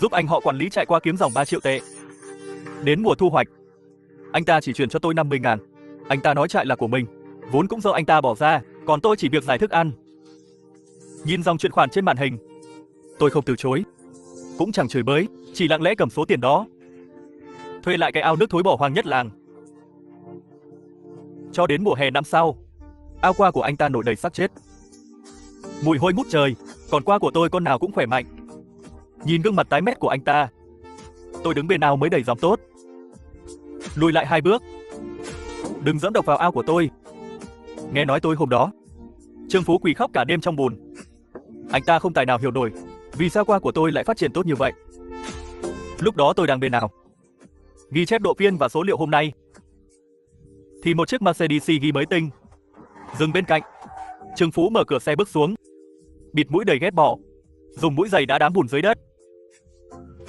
giúp anh họ quản lý trại qua kiếm dòng 3 triệu tệ. Đến mùa thu hoạch, anh ta chỉ chuyển cho tôi 50.000. Anh ta nói trại là của mình, vốn cũng do anh ta bỏ ra, còn tôi chỉ việc giải thức ăn. Nhìn dòng chuyển khoản trên màn hình, tôi không từ chối, cũng chẳng chửi bới, chỉ lặng lẽ cầm số tiền đó, thuê lại cái ao nước thối bỏ hoang nhất làng. Cho đến mùa hè năm sau, ao qua của anh ta nổi đầy xác chết, mùi hôi ngút trời, còn qua của tôi con nào cũng khỏe mạnh. Nhìn gương mặt tái mét của anh ta, tôi đứng bên ao mới đầy dòng tốt. Lùi lại 2 bước. Đừng dẫm độc vào ao của tôi. Nghe nói tôi hôm đó, Trương Phú quỳ khóc cả đêm trong bùn. Anh ta không tài nào hiểu nổi vì sao qua của tôi lại phát triển tốt như vậy. Lúc đó tôi đang bên nào ghi chép độ phiên và số liệu hôm nay, thì một chiếc Mercedes ghi mới tinh dừng bên cạnh. Trương Phú mở cửa xe bước xuống, bịt mũi đầy ghét bỏ, dùng mũi giày đá đám bùn dưới đất.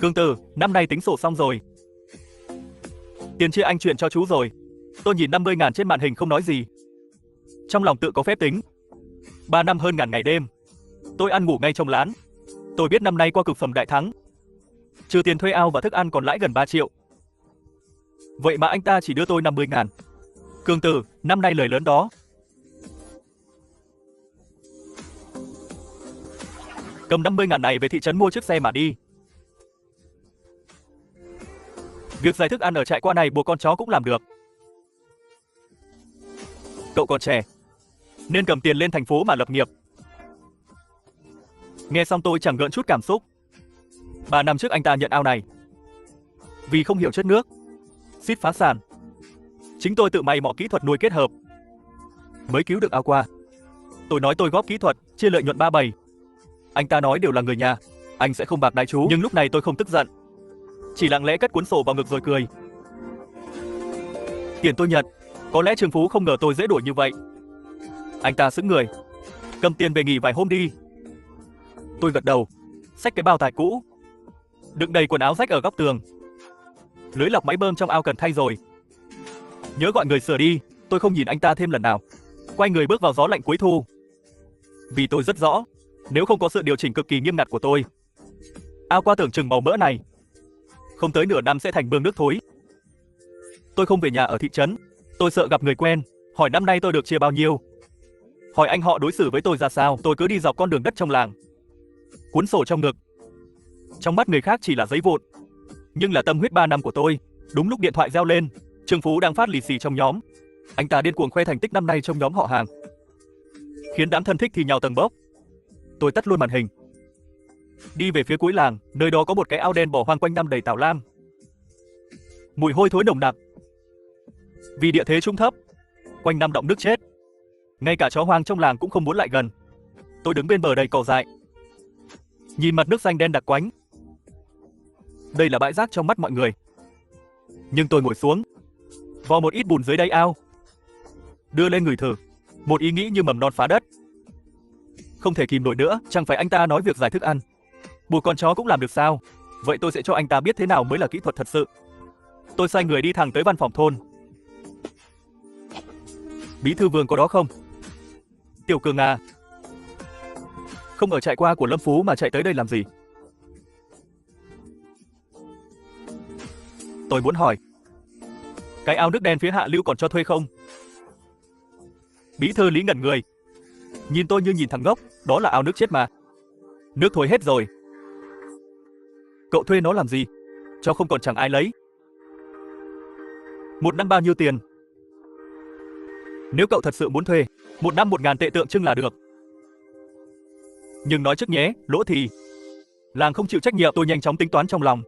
Cương Tử, năm nay tính sổ xong rồi. Tiền chia anh chuyển cho chú rồi. Tôi nhìn 50.000 trên màn hình không nói gì. Trong lòng tự có phép tính. 3 năm hơn ngàn ngày đêm, tôi ăn ngủ ngay trong lán. Tôi biết năm nay qua cực phẩm đại thắng, trừ tiền thuê ao và thức ăn còn lãi gần 3 triệu. Vậy mà anh ta chỉ đưa tôi 50.000. Cương Tử, năm nay lời lớn đó. Cầm 50.000 này về thị trấn mua chiếc xe mà đi. Việc giải thức ăn ở trại qua này buộc con chó cũng làm được. Cậu còn trẻ, nên cầm tiền lên thành phố mà lập nghiệp. Nghe xong tôi chẳng gợn chút cảm xúc. 3 năm trước anh ta nhận ao này, vì không hiểu chất nước, suýt phá sản. Chính tôi tự may mò kỹ thuật nuôi kết hợp, mới cứu được ao qua. Tôi nói tôi góp kỹ thuật, chia lợi nhuận 37. Anh ta nói đều là người nhà, anh sẽ không bạc đái chú. Nhưng lúc này tôi không tức giận, chỉ lặng lẽ cất cuốn sổ vào ngực rồi cười. Tiền tôi nhận, có lẽ Trương Phú không ngờ tôi dễ đuổi như vậy. Anh ta sững người, cầm tiền về nghỉ vài hôm đi. Tôi gật đầu, xách cái bao tải cũ, đựng đầy quần áo rách ở góc tường. Lưới lọc máy bơm trong ao cần thay rồi, nhớ gọi người sửa đi. Tôi không nhìn anh ta thêm lần nào, quay người bước vào gió lạnh cuối thu. Vì tôi rất rõ, nếu không có sự điều chỉnh cực kỳ nghiêm ngặt của tôi, ao qua tưởng chừng màu mỡ này không tới nửa năm sẽ thành mương nước thối. Tôi không về nhà ở thị trấn, tôi sợ gặp người quen, hỏi năm nay tôi được chia bao nhiêu, hỏi anh họ đối xử với tôi ra sao. Tôi cứ đi dọc con đường đất trong làng, cuốn sổ trong ngực. Trong mắt người khác chỉ là giấy vụn, nhưng là tâm huyết 3 năm của tôi. Đúng lúc điện thoại reo lên, Trương Phú đang phát lì xì trong nhóm. Anh ta điên cuồng khoe thành tích năm nay trong nhóm họ hàng, khiến đám thân thích thì nhào tầng bốc. Tôi tắt luôn màn hình, đi về phía cuối làng, nơi đó có một cái ao đen bỏ hoang quanh năm đầy tảo lam, mùi hôi thối nồng nặc. Vì địa thế trũng thấp, quanh năm đọng nước chết, ngay cả chó hoang trong làng cũng không muốn lại gần. Tôi đứng bên bờ đầy cỏ dại, nhìn mặt nước xanh đen đặc quánh. Đây là bãi rác trong mắt mọi người, nhưng tôi ngồi xuống, vò một ít bùn dưới đáy ao, đưa lên ngửi thử. Một ý nghĩ như mầm non phá đất. Không thể kìm nổi nữa, chẳng phải anh ta nói việc giải thức ăn, buộc con chó cũng làm được sao? Vậy tôi sẽ cho anh ta biết thế nào mới là kỹ thuật thật sự. Tôi xoay người đi thẳng tới văn phòng thôn. Bí thư Vương có đó không? Tiểu Cường à? Không ở trại qua của Lâm Phú mà chạy tới đây làm gì? Tôi muốn hỏi, cái ao nước đen phía hạ lưu còn cho thuê không? Bí thư Lý ngẩn người, nhìn tôi như nhìn thằng ngốc. Đó là ao nước chết mà, nước thối hết rồi. Cậu thuê nó làm gì? Cho không còn chẳng ai lấy. Một năm bao nhiêu tiền? Nếu cậu thật sự muốn thuê, một năm 1.000 tệ tượng trưng là được. Nhưng nói trước nhé, lỗ thì làng không chịu trách nhiệm. Tôi nhanh chóng tính toán trong lòng,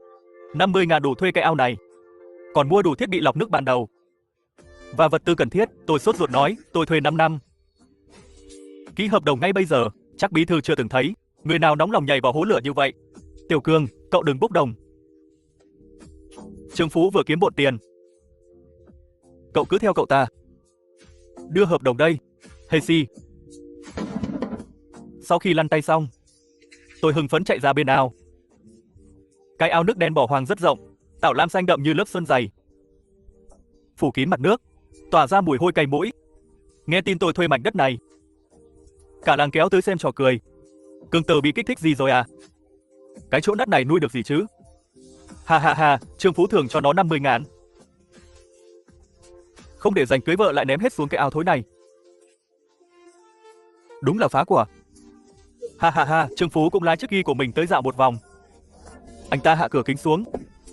50.000 đủ thuê cái ao này, còn mua đủ thiết bị lọc nước ban đầu và vật tư cần thiết. Tôi sốt ruột nói, tôi thuê 5 năm. Ký hợp đồng ngay bây giờ. Chắc bí thư chưa từng thấy người nào nóng lòng nhảy vào hố lửa như vậy. Tiểu Cương, cậu đừng bốc đồng. Trương Phú vừa kiếm bộn tiền, cậu cứ theo cậu ta. Đưa hợp đồng đây, Hesi. Sau khi lăn tay xong, tôi hưng phấn chạy ra bên ao. Cái ao nước đen bỏ hoang rất rộng, tảo lam xanh đậm như lớp sơn dày, phủ kín mặt nước, tỏa ra mùi hôi cay mũi. Nghe tin tôi thuê mảnh đất này, cả làng kéo tới xem trò cười. Cương Tử bị kích thích gì rồi à? Cái chỗ đất này nuôi được gì chứ? Ha ha ha, Trương Phú thường cho nó 50.000. Không để dành cưới vợ lại ném hết xuống cái ao thối này. Đúng là phá của. Ha ha ha, Trương Phú cũng lái chiếc ghi của mình tới dạo một vòng. Anh ta hạ cửa kính xuống,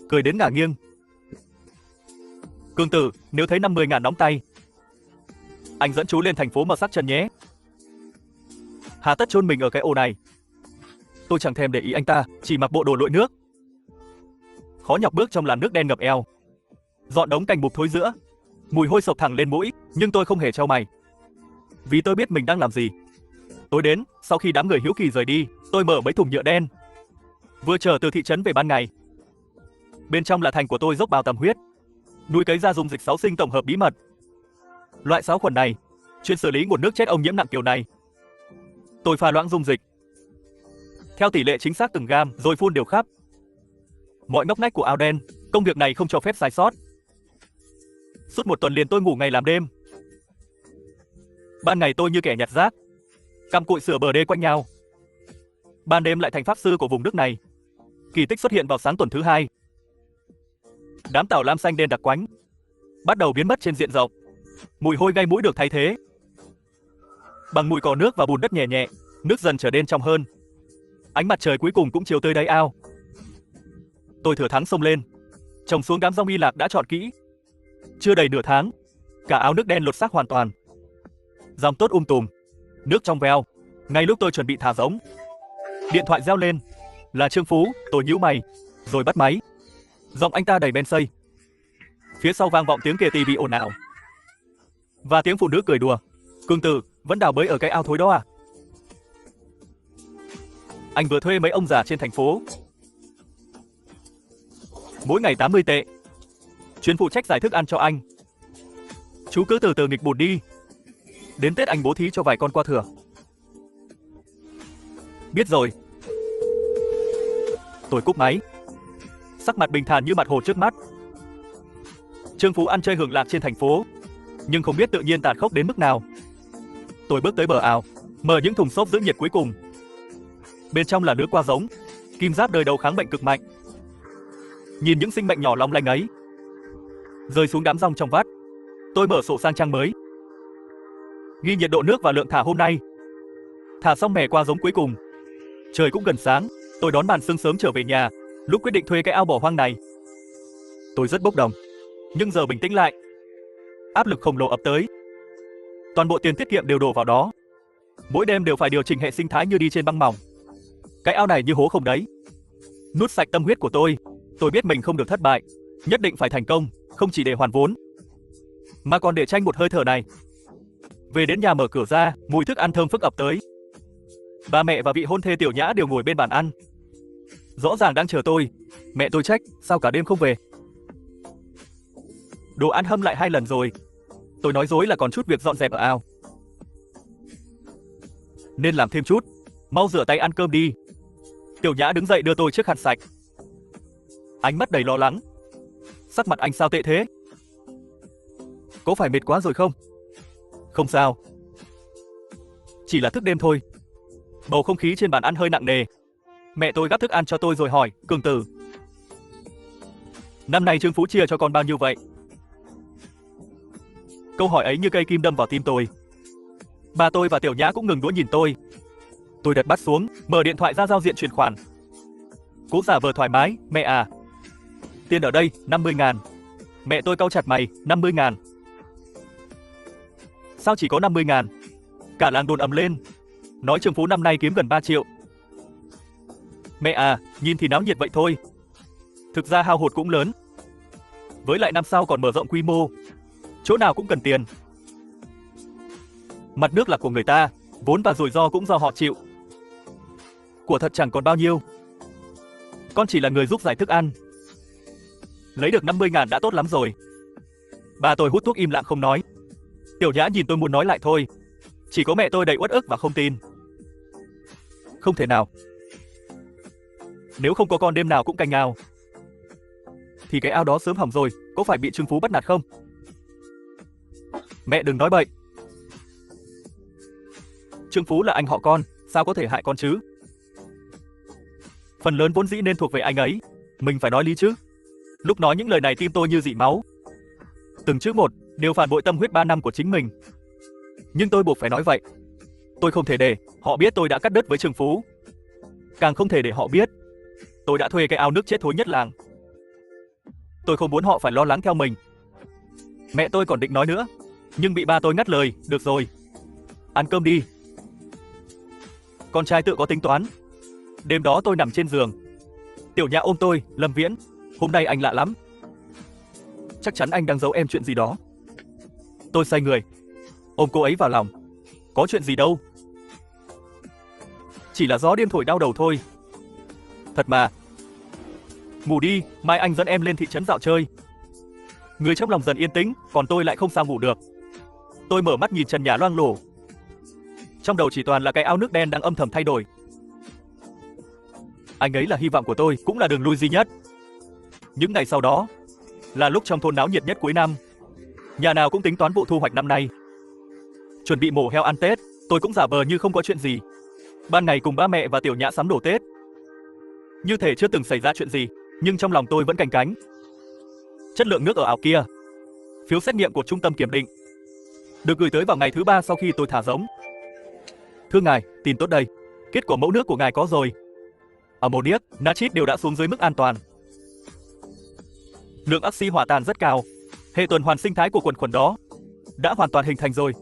cười đến ngả nghiêng. Cương tử, nếu thấy 50.000 nóng tay, anh dẫn chú lên thành phố mà sắc chân nhé. Hà tất chôn mình ở cái ổ này. Tôi chẳng thèm để ý anh ta, chỉ mặc bộ đồ lội nước. Khó nhọc bước trong làn nước đen ngập eo, dọn đống cành mục thối rữa, mùi hôi sộc thẳng lên mũi, nhưng tôi không hề trao mày, vì tôi biết mình đang làm gì. Tối đến, sau khi đám người hiếu kỳ rời đi, tôi mở mấy thùng nhựa đen, vừa chở từ thị trấn về ban ngày. Bên trong là thành của tôi dốc bao tầm huyết, nuôi cấy ra dung dịch sáu sinh tổng hợp bí mật. Loại sáu khuẩn này chuyên xử lý nguồn nước chết ông nhiễm nặng kiểu này. Tôi pha loãng dung dịch theo tỷ lệ chính xác từng gam rồi phun đều khắp mọi ngóc ngách của ao đen. Công việc này không cho phép sai sót. Suốt một tuần liền tôi ngủ ngày làm đêm. Ban ngày tôi như kẻ nhặt rác, cặm cụi sửa bờ đê quanh nhau. Ban đêm lại thành pháp sư của vùng nước này. Kỳ tích xuất hiện vào sáng tuần thứ hai. Đám tảo lam xanh đen đặc quánh bắt đầu biến mất trên diện rộng. Mùi hôi gây mũi được thay thế bằng mùi cỏ nước và bùn đất nhẹ nhẹ. Nước dần trở đen trong hơn. Ánh mặt trời cuối cùng cũng chiếu tới đáy ao. Tôi thừa thắng xông lên, trồng xuống đám rong y lạc đã chọn kỹ. Chưa đầy nửa tháng, cả ao nước đen lột xác hoàn toàn. Dòng tốt tùm, nước trong veo. Ngay lúc tôi chuẩn bị thả giống, điện thoại reo lên. Là Trương Phú. Tôi nhíu mày, rồi bắt máy. Giọng anh ta đầy men say. Phía sau vang vọng tiếng kề tì bị ồn ào và tiếng phụ nữ cười đùa. Cương tử, vẫn đào bới ở cái ao thối đó à? Anh vừa thuê mấy ông già trên thành phố, mỗi ngày 80 tệ, chuyên phụ trách giải thức ăn cho anh. Chú cứ từ từ nghịch bùn đi, đến Tết anh bố thí cho vài con qua thừa. Biết rồi. Tôi cúp máy, sắc mặt bình thản như mặt hồ trước mắt. Trương Phú ăn chơi hưởng lạc trên thành phố, nhưng không biết tự nhiên tàn khốc đến mức nào. Tôi bước tới bờ ao, mở những thùng xốp giữ nhiệt cuối cùng. Bên trong là nước qua giống, kim giáp đời đầu kháng bệnh cực mạnh. Nhìn những sinh mệnh nhỏ long lanh ấy rơi xuống đám rong trong vắt, tôi mở sổ sang trang mới, ghi nhiệt độ nước và lượng thả hôm nay. Thả xong mẻ qua giống cuối cùng, trời cũng gần sáng. Tôi đón màn sương sớm trở về nhà. Lúc quyết định thuê cái ao bỏ hoang này, tôi rất bốc đồng, nhưng giờ bình tĩnh lại. Áp lực khổng lồ ập tới, toàn bộ tiền tiết kiệm đều đổ vào đó. Mỗi đêm đều phải điều chỉnh hệ sinh thái như đi trên băng mỏng. Cái ao này như hố không đáy, nuốt sạch tâm huyết của tôi. Tôi biết mình không được thất bại, nhất định phải thành công, không chỉ để hoàn vốn, mà còn để tranh một hơi thở này. Về đến nhà mở cửa ra, mùi thức ăn thơm phức ập tới. Ba mẹ và vị hôn thê Tiểu Nhã đều ngồi bên bàn ăn, rõ ràng đang chờ tôi. Mẹ tôi trách, sao cả đêm không về? Đồ ăn hâm lại 2 lần rồi. Tôi nói dối là còn chút việc dọn dẹp ở ao, nên làm thêm chút. Mau rửa tay ăn cơm đi. Tiểu Nhã đứng dậy đưa tôi chiếc khăn sạch, ánh mắt đầy lo lắng. Sắc mặt anh sao tệ thế? Có phải mệt quá rồi không? Không sao, chỉ là thức đêm thôi. Bầu không khí trên bàn ăn hơi nặng nề. Mẹ tôi gắp thức ăn cho tôi rồi hỏi, Cường tử, năm nay Trương Phú chia cho con bao nhiêu vậy? Câu hỏi ấy như cây kim đâm vào tim tôi. Bà tôi và Tiểu Nhã cũng ngừng đũa nhìn tôi. Tôi đặt bát xuống, mở điện thoại ra giao diện chuyển khoản. Cố giả vờ thoải mái, mẹ à, tiền ở đây, 50.000. Mẹ tôi cau chặt mày, 50.000. Sao chỉ có 50.000? Cả làng đồn ầm lên, nói Trương Phú năm nay kiếm gần 3 triệu. Mẹ à, nhìn thì náo nhiệt vậy thôi, thực ra hao hụt cũng lớn. Với lại năm sau còn mở rộng quy mô, chỗ nào cũng cần tiền. Mặt nước là của người ta, vốn và rủi ro cũng do họ chịu. Của thật chẳng còn bao nhiêu. Con chỉ là người giúp giải thức ăn, lấy được 50.000 đã tốt lắm rồi. Bà tôi hút thuốc im lặng không nói. Tiểu Nhã nhìn tôi muốn nói lại thôi, chỉ có mẹ tôi đầy uất ức và không tin. Không thể nào. Nếu không có con đêm nào cũng canh ao, thì cái ao đó sớm hỏng rồi. Có phải bị Trương Phú bắt nạt không? Mẹ đừng nói bậy. Trương Phú là anh họ con, sao có thể hại con chứ? Phần lớn vốn dĩ nên thuộc về anh ấy. Mình phải nói lý chứ. Lúc nói những lời này tim tôi như rỉ máu. Từng chữ một đều phản bội tâm huyết 3 năm của chính mình. Nhưng tôi buộc phải nói vậy. Tôi không thể để họ biết tôi đã cắt đứt với Trương Phú. Càng không thể để họ biết tôi đã thuê cái ao nước chết thối nhất làng. Tôi không muốn họ phải lo lắng theo mình. Mẹ tôi còn định nói nữa, nhưng bị ba tôi ngắt lời. Được rồi, ăn cơm đi. Con trai tự có tính toán. Đêm đó tôi nằm trên giường. Tiểu Nhã ôm tôi. Lâm Viễn, hôm nay anh lạ lắm. Chắc chắn anh đang giấu em chuyện gì đó. Tôi xoay người, ôm cô ấy vào lòng. Có chuyện gì đâu. Chỉ là gió đêm thổi đau đầu thôi. Thật mà. Ngủ đi, mai anh dẫn em lên thị trấn dạo chơi. Người trong lòng dần yên tĩnh, còn tôi lại không sao ngủ được. Tôi mở mắt nhìn trần nhà loang lổ. Trong đầu chỉ toàn là cái ao nước đen đang âm thầm thay đổi. Anh ấy là hy vọng của tôi, cũng là đường lui duy nhất. Những ngày sau đó là lúc trong thôn náo nhiệt nhất cuối năm. Nhà nào cũng tính toán vụ thu hoạch năm nay. Chuẩn bị mổ heo ăn Tết, tôi cũng giả vờ như không có chuyện gì. Ban ngày cùng ba mẹ và Tiểu Nhã sắm đồ Tết. Như thể chưa từng xảy ra chuyện gì, nhưng trong lòng tôi vẫn canh cánh. Chất lượng nước ở ao kia. Phiếu xét nghiệm của trung tâm kiểm định được gửi tới vào ngày thứ 3 sau khi tôi thả giống. Thưa ngài, tin tốt đây. Kết quả mẫu nước của ngài có rồi. Ammoniac, nitrit đều đã xuống dưới mức an toàn. Lượng oxy hỏa tan rất cao. Hệ tuần hoàn sinh thái của quần khuẩn đó đã hoàn toàn hình thành rồi.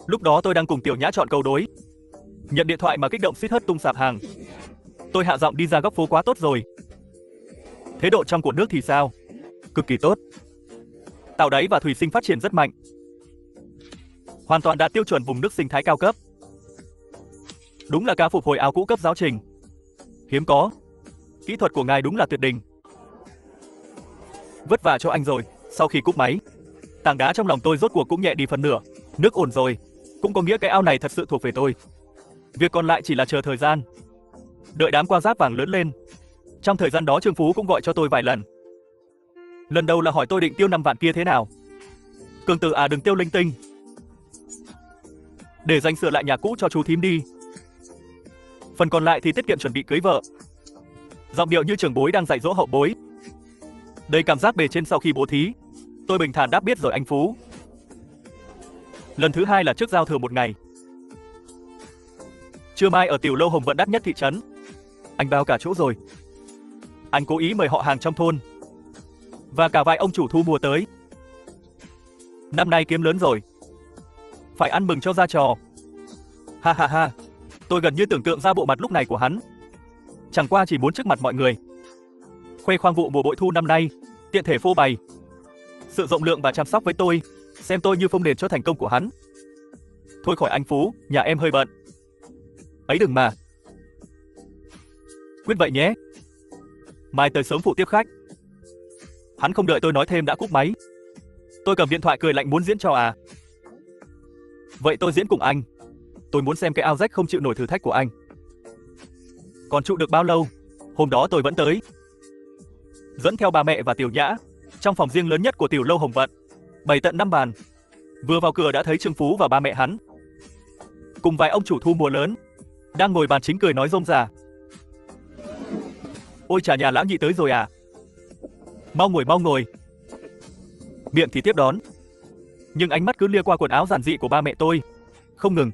Lúc đó tôi đang cùng Tiểu Nhã chọn câu đối. Nhận điện thoại mà kích động suýt hất tung sạp hàng. Tôi hạ giọng đi ra góc phố. Quá tốt rồi. Thế độ trong của nước thì sao? Cực kỳ tốt. Tảo đáy và thủy sinh phát triển rất mạnh. Hoàn toàn đạt tiêu chuẩn vùng nước sinh thái cao cấp. Đúng là ca phục hồi ao cũ cấp giáo trình. Hiếm có. Kỹ thuật của ngài đúng là tuyệt đỉnh. Vất vả cho anh rồi. Sau khi cúp máy, tảng đá trong lòng tôi rốt cuộc cũng nhẹ đi phần nửa. Nước ổn rồi, cũng có nghĩa cái ao này thật sự thuộc về tôi. Việc còn lại chỉ là chờ thời gian. Đợi đám qua giáp vàng lớn lên. Trong thời gian đó Trương Phú cũng gọi cho tôi vài lần. Lần đầu là hỏi tôi định tiêu 5 vạn kia thế nào. Cường Tử à, đừng tiêu linh tinh. Để dành sửa lại nhà cũ cho chú thím đi. Phần còn lại thì tiết kiệm chuẩn bị cưới vợ. Giọng điệu như trưởng bối đang dạy dỗ hậu bối. Đầy cảm giác bề trên sau khi bố thí. Tôi bình thản đáp biết rồi anh Phú. Lần thứ hai là trước giao thừa một ngày. Trưa mai ở tiểu lâu Hồng Vận đắt nhất thị trấn. Anh bao cả chỗ rồi. Anh cố ý mời họ hàng trong thôn và cả vài ông chủ thu mua tới. Năm nay kiếm lớn rồi, phải ăn mừng cho ra trò. Ha ha ha. Tôi gần như tưởng tượng ra bộ mặt lúc này của hắn. Chẳng qua chỉ muốn trước mặt mọi người khoe khoang vụ mùa bội thu năm nay, tiện thể phô bày sự rộng lượng và chăm sóc với tôi, xem tôi như phong nền cho thành công của hắn. Thôi khỏi anh Phú, nhà em hơi bận. Ấy đừng mà. Quyết vậy nhé. Mai tới sớm phụ tiếp khách. Hắn không đợi tôi nói thêm đã cúp máy. Tôi cầm điện thoại cười lạnh, muốn diễn trò à? Vậy tôi diễn cùng anh. Tôi muốn xem cái ao rách không chịu nổi thử thách của anh. Còn trụ được bao lâu? Hôm đó tôi vẫn tới. Dẫn theo bà mẹ và Tiểu Nhã, trong phòng riêng lớn nhất của tiểu lâu Hồng Vận, bày tận 5 bàn. Vừa vào cửa đã thấy Trương Phú và ba mẹ hắn, cùng vài ông chủ thu mua lớn, đang ngồi bàn chính cười nói rôm rả. Ôi chà, nhà lão nhị tới rồi à? Mau ngồi, mau ngồi. Miệng thì tiếp đón, nhưng ánh mắt cứ lia qua quần áo giản dị của ba mẹ tôi, không ngừng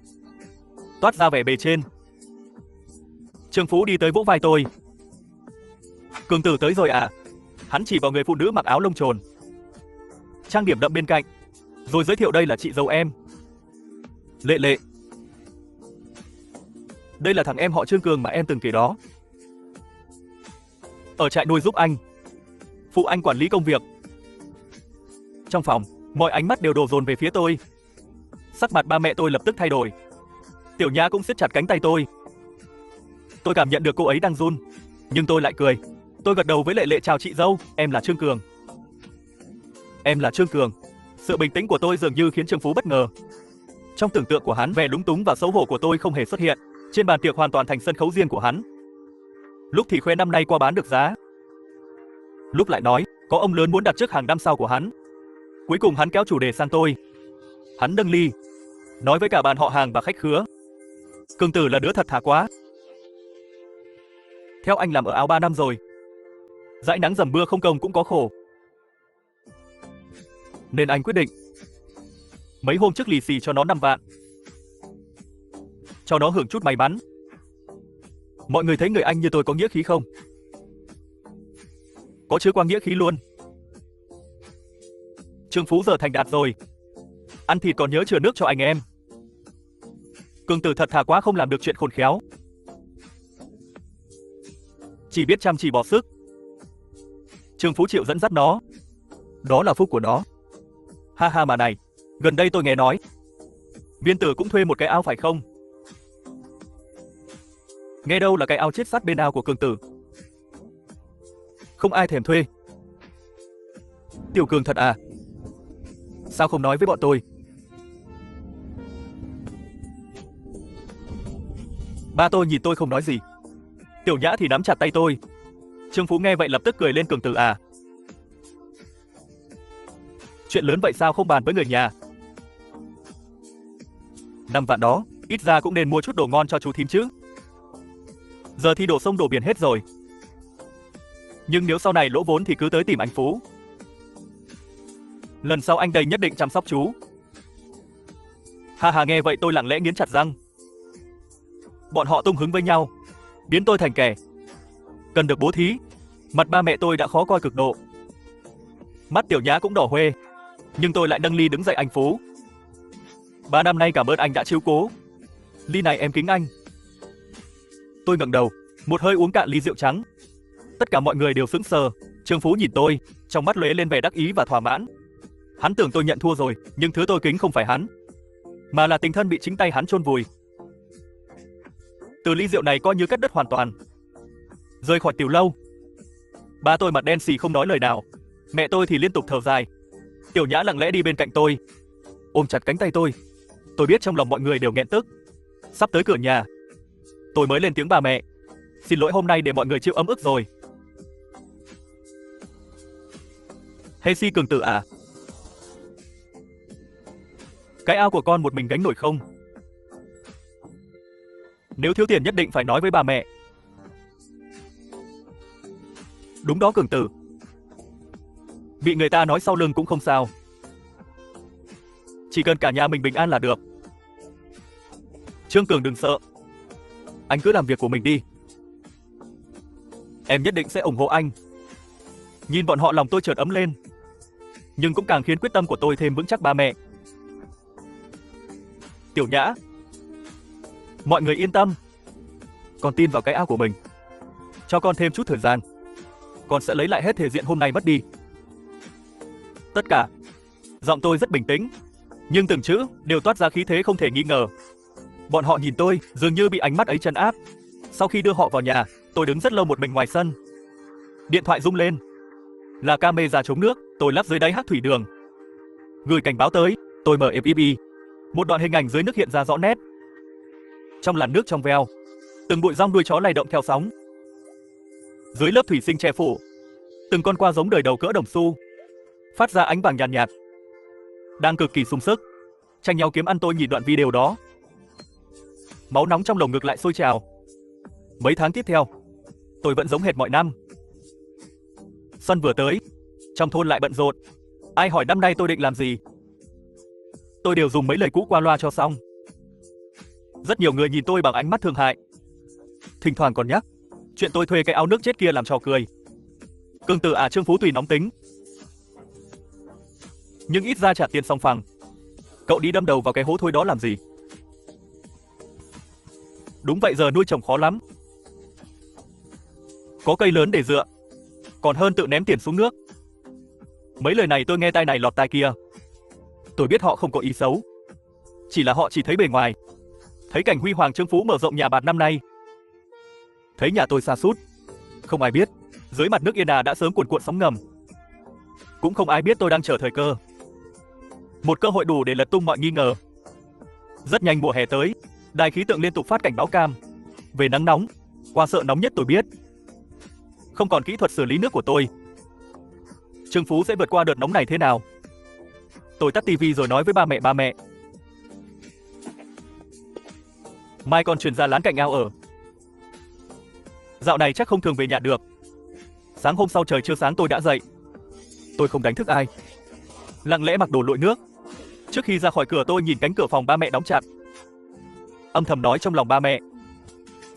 toát ra vẻ bề trên. Trương Phú đi tới vỗ vai tôi. Cường Tử tới rồi à? Hắn chỉ vào người phụ nữ mặc áo lông trồn, trang điểm đậm bên cạnh, rồi giới thiệu đây là chị dâu em, Lệ Lệ. Đây là thằng em họ Trương Cường mà em từng kể đó. Ở trại nuôi giúp anh, phụ anh quản lý công việc. Trong phòng, mọi ánh mắt đều đổ dồn về phía tôi. Sắc mặt ba mẹ tôi lập tức thay đổi. Tiểu Nhã cũng siết chặt cánh tay tôi. Tôi cảm nhận được cô ấy đang run, nhưng tôi lại cười. Tôi gật đầu với Lệ Lệ, chào chị dâu, em là Trương Cường. Em là Trương Cường. Sự bình tĩnh của tôi dường như khiến Trương Phú bất ngờ. Trong tưởng tượng của hắn, vẻ lúng túng và xấu hổ của tôi không hề xuất hiện. Trên bàn tiệc hoàn toàn thành sân khấu riêng của hắn. Lúc thì khoe năm nay qua bán được giá, lúc lại nói có ông lớn muốn đặt trước hàng năm sau của hắn. Cuối cùng hắn kéo chủ đề sang tôi. Hắn nâng ly, nói với cả bàn họ hàng và khách khứa. Cường Tử là đứa thật thà quá. Theo anh làm ở áo 3 năm rồi. Dãi nắng dầm mưa không công cũng có khổ. Nên anh quyết định. Mấy hôm trước lì xì cho nó 5 vạn. Cho nó hưởng chút may mắn. Mọi người thấy người anh như tôi có nghĩa khí không? Có chứa qua nghĩa khí luôn. Trương Phú giờ thành đạt rồi. Ăn thịt còn nhớ chừa nước cho anh em. Cường Tử thật thà quá, không làm được chuyện khôn khéo. Chỉ biết chăm chỉ bỏ sức. Trương Phú chịu dẫn dắt nó. Đó là phúc của nó. Ha ha mà này, gần đây tôi nghe nói Viên Tử cũng thuê một cái ao phải không? Nghe đâu là cái ao chết sát bên ao của Cường Tử. Không ai thèm thuê. Tiểu Cường thật à? Sao không nói với bọn tôi? Ba tôi nhìn tôi không nói gì. Tiểu Nhã thì nắm chặt tay tôi. Trương Phú nghe vậy lập tức cười lên. Cường Tử à? Chuyện lớn vậy sao không bàn với người nhà? 5 vạn đó, ít ra cũng nên mua chút đồ ngon cho chú thím chứ. Giờ thì đổ sông đổ biển hết rồi. Nhưng nếu sau này lỗ vốn thì cứ tới tìm anh Phú. Lần sau anh đây nhất định chăm sóc chú. Ha ha, nghe vậy tôi lặng lẽ nghiến chặt răng. Bọn họ tung hứng với nhau, biến tôi thành kẻ cần được bố thí. Mặt ba mẹ tôi đã khó coi cực độ. Mắt Tiểu Nhã cũng đỏ hoe. Nhưng tôi lại nâng ly đứng dậy. Anh Phú, 3 năm nay cảm ơn anh đã chiếu cố. Ly này em kính anh. Tôi ngẩng đầu, một hơi uống cạn ly rượu trắng. Tất cả mọi người đều sững sờ. Trương Phú nhìn tôi, trong mắt lóe lên vẻ đắc ý và thỏa mãn. Hắn tưởng tôi nhận thua rồi, nhưng thứ tôi kính không phải hắn, mà là tình thân bị chính tay hắn chôn vùi. Từ ly rượu này coi như cắt đứt hoàn toàn. Rời khỏi tiểu lâu, ba tôi mặt đen xì không nói lời nào. Mẹ tôi thì liên tục thở dài. Tiểu Nhã lặng lẽ đi bên cạnh tôi, ôm chặt cánh tay tôi. Tôi biết trong lòng mọi người đều nghẹn tức. Sắp tới cửa nhà, tôi mới lên tiếng bà mẹ. Xin lỗi hôm nay để mọi người chịu ấm ức rồi. Hey si Cường Tử à? Cái ao của con một mình gánh nổi không? Nếu thiếu tiền nhất định phải nói với bà mẹ. Đúng đó Cường Tử. Bị người ta nói sau lưng cũng không sao. Chỉ cần cả nhà mình bình an là được. Trương Cường đừng sợ. Anh cứ làm việc của mình đi. Em nhất định sẽ ủng hộ anh. Nhìn bọn họ lòng tôi chợt ấm lên. Nhưng cũng càng khiến quyết tâm của tôi thêm vững chắc. Ba mẹ, Tiểu Nhã, mọi người yên tâm. Con tin vào cái ao của mình. Cho con thêm chút thời gian, con sẽ lấy lại hết thể diện hôm nay mất đi. Tất cả. Giọng tôi rất bình tĩnh, nhưng từng chữ đều toát ra khí thế không thể nghi ngờ. Bọn họ nhìn tôi dường như bị ánh mắt ấy trấn áp. Sau khi đưa họ vào nhà, tôi đứng rất lâu một mình ngoài sân. Điện thoại rung lên. Là camera chống nước tôi lắp dưới đáy Hắc Thủy Đường. Gửi cảnh báo tới. Tôi mở FFI. Một đoạn hình ảnh dưới nước hiện ra rõ nét. Trong làn nước trong veo, từng bụi rong đuôi chó lay động theo sóng. Dưới lớp thủy sinh che phủ, từng con qua giống đời đầu cỡ đồng xu, phát ra ánh vàng nhàn nhạt, đang cực kỳ sung sức, tranh nhau kiếm ăn. Tôi nhìn đoạn video đó, máu nóng trong lồng ngực lại sôi trào. Mấy tháng tiếp theo, tôi vẫn giống hệt mọi năm. Xuân vừa tới, trong thôn lại bận rộn. Ai hỏi năm nay tôi định làm gì, tôi đều dùng mấy lời cũ qua loa cho xong. Rất nhiều người nhìn tôi bằng ánh mắt thương hại, thỉnh thoảng còn nhắc chuyện tôi thuê cái ao nước chết kia làm trò cười. Cường Tử à, Trương Phú tùy nóng tính, nhưng ít ra trả tiền xong phẳng. Cậu đi đâm đầu vào cái hố thôi đó làm gì? Đúng vậy, giờ nuôi trồng khó lắm. Có cây lớn để dựa, còn hơn tự ném tiền xuống nước. Mấy lời này tôi nghe tai này lọt tai kia. Tôi biết họ không có ý xấu, chỉ là họ chỉ thấy bề ngoài, thấy cảnh huy hoàng Trương Phú mở rộng nhà bạt năm nay, thấy nhà tôi sa sút. Không ai biết dưới mặt nước Yên Đà đã sớm cuồn cuộn sóng ngầm. Cũng không ai biết tôi đang chờ thời cơ, một cơ hội đủ để lật tung mọi nghi ngờ. Rất nhanh mùa hè tới, đài khí tượng liên tục phát cảnh báo cam về nắng nóng. Qua sợ nóng nhất tôi biết, không còn kỹ thuật xử lý nước của tôi, Trương Phú sẽ vượt qua đợt nóng này thế nào. Tôi tắt tivi rồi nói với ba mẹ, mai con chuyển ra lán cạnh ao ở. Dạo này chắc không thường về nhà được. Sáng hôm sau trời chưa sáng tôi đã dậy. Tôi không đánh thức ai. Lặng lẽ mặc đồ lội nước. Trước khi ra khỏi cửa tôi nhìn cánh cửa phòng ba mẹ đóng chặt. Âm thầm nói trong lòng ba mẹ.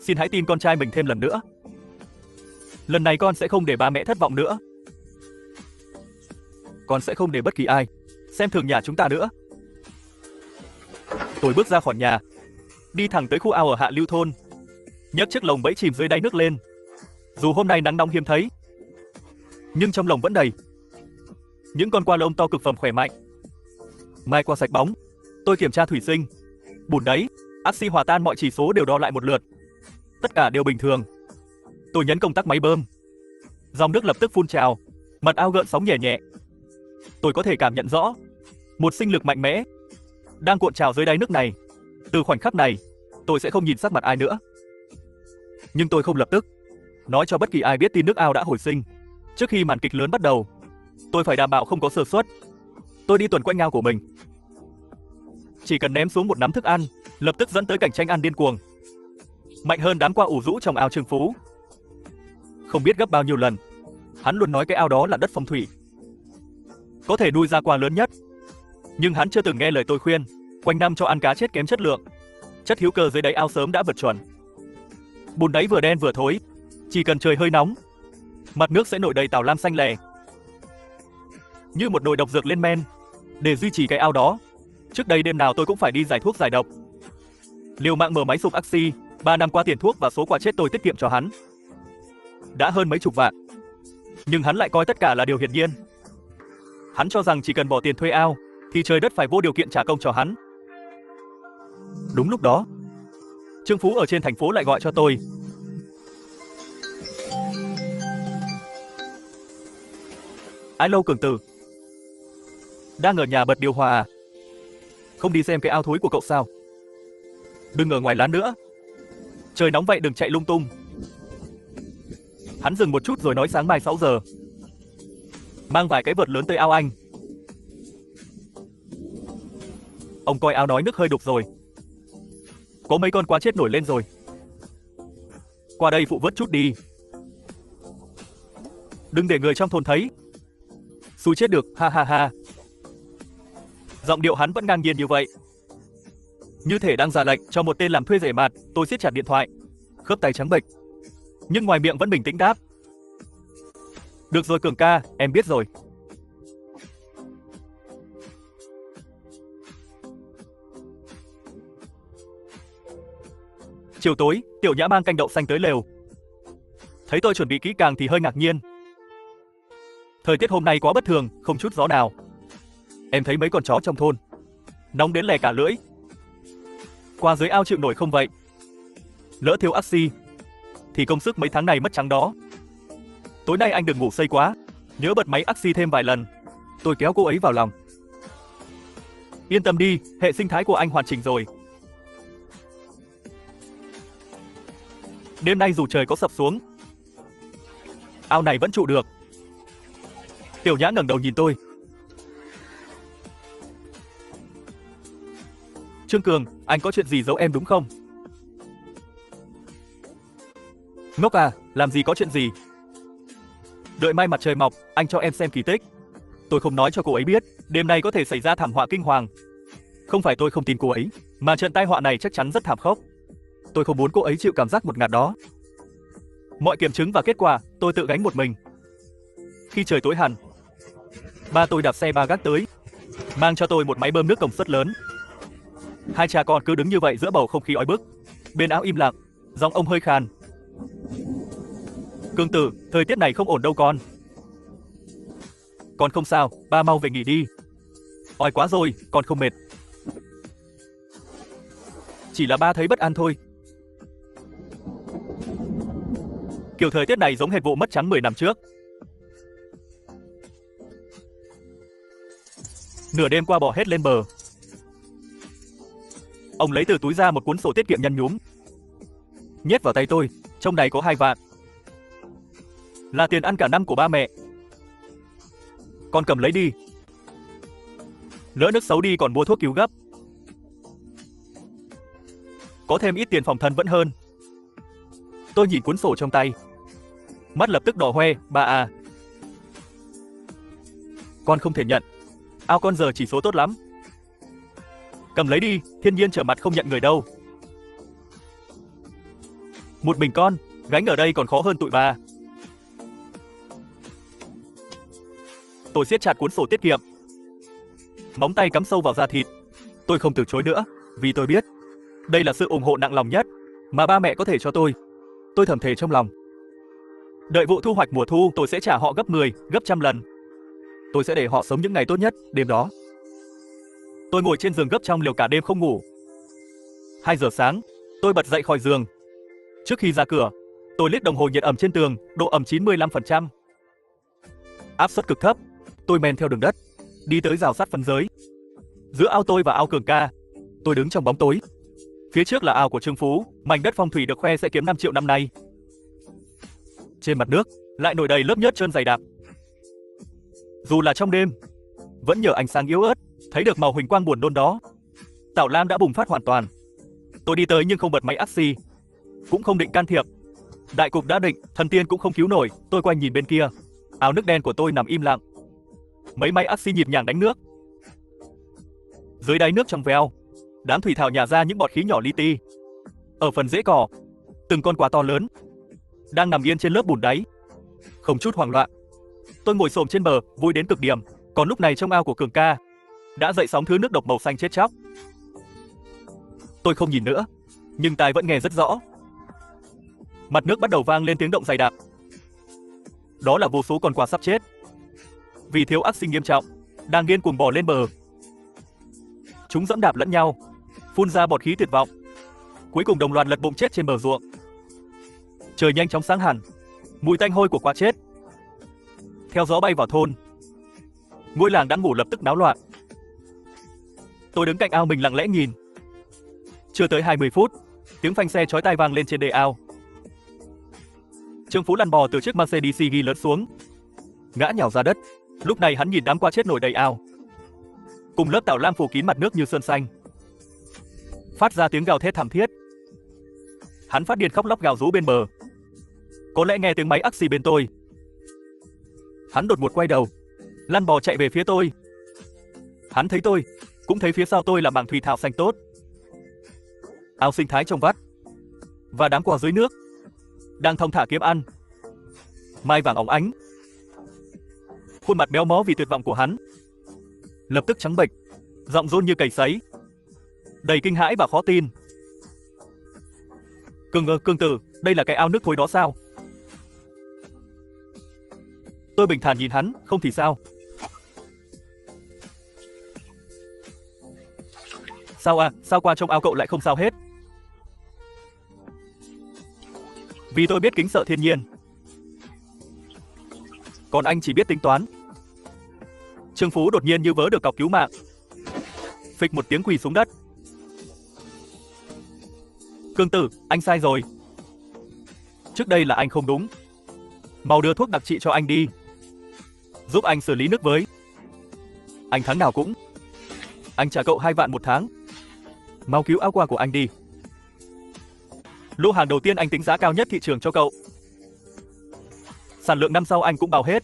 Xin hãy tin con trai mình thêm lần nữa. Lần này con sẽ không để ba mẹ thất vọng nữa. Con sẽ không để bất kỳ ai xem thường nhà chúng ta nữa. Tôi bước ra khỏi nhà, đi thẳng tới khu ao ở hạ lưu thôn, nhấc chiếc lồng bẫy chìm dưới đáy nước lên. Dù hôm nay nắng nóng hiếm thấy, nhưng trong lồng vẫn đầy những con qua lông to cực phẩm khỏe mạnh. Mai qua sạch bóng, tôi kiểm tra thủy sinh, bùn đáy, axi hòa tan, mọi chỉ số đều đo lại một lượt. Tất cả đều bình thường. Tôi nhấn công tắc máy bơm. Dòng nước lập tức phun trào, mặt ao gợn sóng nhẹ nhẹ. Tôi có thể cảm nhận rõ một sinh lực mạnh mẽ đang cuộn trào dưới đáy nước này. Từ khoảnh khắc này, tôi sẽ không nhìn sắc mặt ai nữa. Nhưng tôi không lập tức nói cho bất kỳ ai biết tin nước ao đã hồi sinh. Trước khi màn kịch lớn bắt đầu, tôi phải đảm bảo không có sơ suất. Tôi đi tuần quanh ao của mình. Chỉ cần ném xuống một nắm thức ăn, lập tức dẫn tới cảnh tranh ăn điên cuồng. Mạnh hơn đám qua ủ rũ trong ao Trương Phú. Không biết gấp bao nhiêu lần, hắn luôn nói cái ao đó là đất phong thủy, có thể nuôi ra qua lớn nhất. Nhưng hắn chưa từng nghe lời tôi khuyên, quanh năm cho ăn cá chết kém chất lượng. Chất hữu cơ dưới đáy ao sớm đã vượt chuẩn. Bùn đáy vừa đen vừa thối, chỉ cần trời hơi nóng, mặt nước sẽ nổi đầy tảo lam xanh lè. Như một nồi độc dược lên men, để duy trì cái ao đó. Trước đây đêm nào tôi cũng phải đi giải thuốc giải độc. Liều mạng mở máy sụp axi, 3 năm qua tiền thuốc và số quà chết tôi tiết kiệm cho hắn đã hơn mấy chục vạn. Nhưng hắn lại coi tất cả là điều hiển nhiên. Hắn cho rằng chỉ cần bỏ tiền thuê ao, thì trời đất phải vô điều kiện trả công cho hắn. Đúng lúc đó, Trương Phú ở trên thành phố lại gọi cho tôi. Alo Cường Tử. Đang ở nhà bật điều hòa à? Không đi xem cái ao thối của cậu sao? Đừng ở ngoài lán nữa. Trời nóng vậy đừng chạy lung tung. Hắn dừng một chút rồi nói sáng mai 6 giờ. Mang vài cái vợt lớn tới ao anh. Ông coi ao nói nước hơi đục rồi. Có mấy con quá chết nổi lên rồi. Qua đây phụ vớt chút đi. Đừng để người trong thôn thấy. Xui chết được, ha ha ha. Giọng điệu hắn vẫn ngang nhiên như vậy, như thể đang ra lệnh cho một tên làm thuê rẻ mạt. Tôi siết chặt điện thoại, khớp tay trắng bệch, nhưng ngoài miệng vẫn bình tĩnh đáp. Được rồi Cường ca, em biết rồi. Chiều tối, Tiểu Nhã mang canh đậu xanh tới lều. Thấy tôi chuẩn bị kỹ càng thì hơi ngạc nhiên. Thời tiết hôm nay quá bất thường, không chút gió nào. Em thấy mấy con chó trong thôn nóng đến lè cả lưỡi. Qua dưới ao chịu nổi không vậy? Lỡ thiếu axi thì công sức mấy tháng này mất trắng đó. Tối nay anh đừng ngủ say quá, nhớ bật máy axi thêm vài lần. Tôi kéo cô ấy vào lòng. Yên tâm đi, hệ sinh thái của anh hoàn chỉnh rồi. Đêm nay dù trời có sập xuống, ao này vẫn trụ được. Tiểu Nhã ngẩng đầu nhìn tôi. Trương Cường, anh có chuyện gì giấu em đúng không? Ngốc à, làm gì có chuyện gì. Đợi mai mặt trời mọc, anh cho em xem kỳ tích. Tôi không nói cho cô ấy biết, đêm nay có thể xảy ra thảm họa kinh hoàng. Không phải tôi không tin cô ấy, mà trận tai họa này chắc chắn rất thảm khốc. Tôi không muốn cô ấy chịu cảm giác ngột ngạt đó. Mọi kiểm chứng và kết quả, tôi tự gánh một mình. Khi trời tối hẳn, ba tôi đạp xe ba gác tới, mang cho tôi một máy bơm nước công suất lớn. Hai cha con cứ đứng như vậy giữa bầu không khí oi bức. Bên áo im lặng, giọng ông hơi khàn. Cường Tử, thời tiết này không ổn đâu con. Con không sao, ba mau về nghỉ đi. Oi quá rồi, con không mệt. Chỉ là ba thấy bất an thôi. Kiểu thời tiết này giống hệt vụ mất trắng 10 năm trước. Nửa đêm qua bỏ hết lên bờ. Ông lấy từ túi ra một cuốn sổ tiết kiệm nhăn nhúm, nhét vào tay tôi, trong này có 2 vạn. Là tiền ăn cả năm của ba mẹ. Con cầm lấy đi. Lỡ nước xấu đi còn mua thuốc cứu gấp. Có thêm ít tiền phòng thân vẫn hơn. Tôi nhìn cuốn sổ trong tay. Mắt lập tức đỏ hoe, ba à. Con không thể nhận. Ao con giờ chỉ số tốt lắm. Cầm lấy đi, Thiên Nhiên trở mặt không nhận người đâu. Một mình con, gánh ở đây còn khó hơn tụi ba. Tôi siết chặt cuốn sổ tiết kiệm. Móng tay cắm sâu vào da thịt. Tôi không từ chối nữa, vì tôi biết đây là sự ủng hộ nặng lòng nhất mà ba mẹ có thể cho tôi. Tôi thầm thề trong lòng. Đợi vụ thu hoạch mùa thu, tôi sẽ trả họ gấp 10, gấp trăm lần. Tôi sẽ để họ sống những ngày tốt nhất đêm đó. Tôi ngồi trên giường gấp trong liều cả đêm không ngủ. 2 giờ sáng, tôi bật dậy khỏi giường. Trước khi ra cửa, tôi liếc đồng hồ nhiệt ẩm trên tường, độ ẩm 95%. Áp suất cực thấp. Tôi men theo đường đất, đi tới rào sắt phân giới. Giữa ao tôi và ao Cường Ca, tôi đứng trong bóng tối. Phía trước là ao của Trương Phú, mảnh đất phong thủy được khoe sẽ kiếm 5 triệu năm nay. Trên mặt nước lại nổi đầy lớp nhớt trơn dày đặc. Dù là trong đêm, vẫn nhờ ánh sáng yếu ớt, thấy được màu huỳnh quang buồn nôn đó. Tảo Lam đã bùng phát hoàn toàn. Tôi đi tới nhưng không bật máy ắc xi, cũng không định can thiệp. Đại cục đã định, thần tiên cũng không cứu nổi. Tôi quay nhìn bên kia, ao nước đen của tôi nằm im lặng. Mấy máy ắc xi nhịp nhàng đánh nước. Dưới đáy nước trong veo, đám thủy thảo nhả ra những bọt khí nhỏ li ti. Ở phần rễ cỏ, từng con quá to lớn đang nằm yên trên lớp bùn đáy. Không chút hoảng loạn, tôi ngồi xổm trên bờ, vui đến cực điểm. Còn lúc này trong ao của Cường Ca đã dậy sóng thứ nước độc màu xanh chết chóc. Tôi không nhìn nữa, nhưng tai vẫn nghe rất rõ. Mặt nước bắt đầu vang lên tiếng động dày đặc. Đó là vô số con quạ sắp chết vì thiếu oxy nghiêm trọng, đang điên cuồng bò lên bờ. Chúng dẫm đạp lẫn nhau, phun ra bọt khí tuyệt vọng. Cuối cùng đồng loạt lật bụng chết trên bờ ruộng. Trời nhanh chóng sáng hẳn, mùi tanh hôi của quạ chết theo gió bay vào thôn. Ngôi làng đã ngủ lập tức náo loạn. Tôi đứng cạnh ao mình lặng lẽ nhìn. Chưa tới 20 phút, tiếng phanh xe chói tai vang lên trên đê ao. Trương Phú lăn bò từ chiếc Mercedes ghi lớn xuống, ngã nhào ra đất. Lúc này hắn nhìn đám quạ chết nổi đầy ao, cùng lớp tảo lam phủ kín mặt nước như sơn xanh, phát ra tiếng gào thét thảm thiết. Hắn phát điên khóc lóc gào rú bên bờ. Có lẽ nghe tiếng máy ắc xi bên tôi. Hắn đột ngột quay đầu, lăn bò chạy về phía tôi. Hắn thấy tôi, cũng thấy phía sau tôi là mảng thủy thảo xanh tốt, ao sinh thái trong vắt, và đám quạ dưới nước đang thong thả kiếm ăn. Mai vàng óng ánh. Khuôn mặt méo mó vì tuyệt vọng của hắn lập tức trắng bệch, giọng run như cầy sấy, đầy kinh hãi và khó tin. Cương tử, đây là cái ao nước thối đó sao? Tôi bình thản nhìn hắn, không thì sao? Sao à, sao qua trong ao cậu lại không sao hết? Vì tôi biết kính sợ thiên nhiên, còn anh chỉ biết tính toán. Trương Phú đột nhiên như vớ được cọc cứu mạng, phịch một tiếng quỳ xuống đất. Cương tử, anh sai rồi. Trước đây là anh không đúng. Mau đưa thuốc đặc trị cho anh đi, giúp anh xử lý nước với. Anh tháng nào cũng. Anh trả cậu 2 vạn một tháng. Mau cứu áo quà của anh đi. Lô hàng đầu tiên anh tính giá cao nhất thị trường cho cậu. Sản lượng năm sau anh cũng bao hết.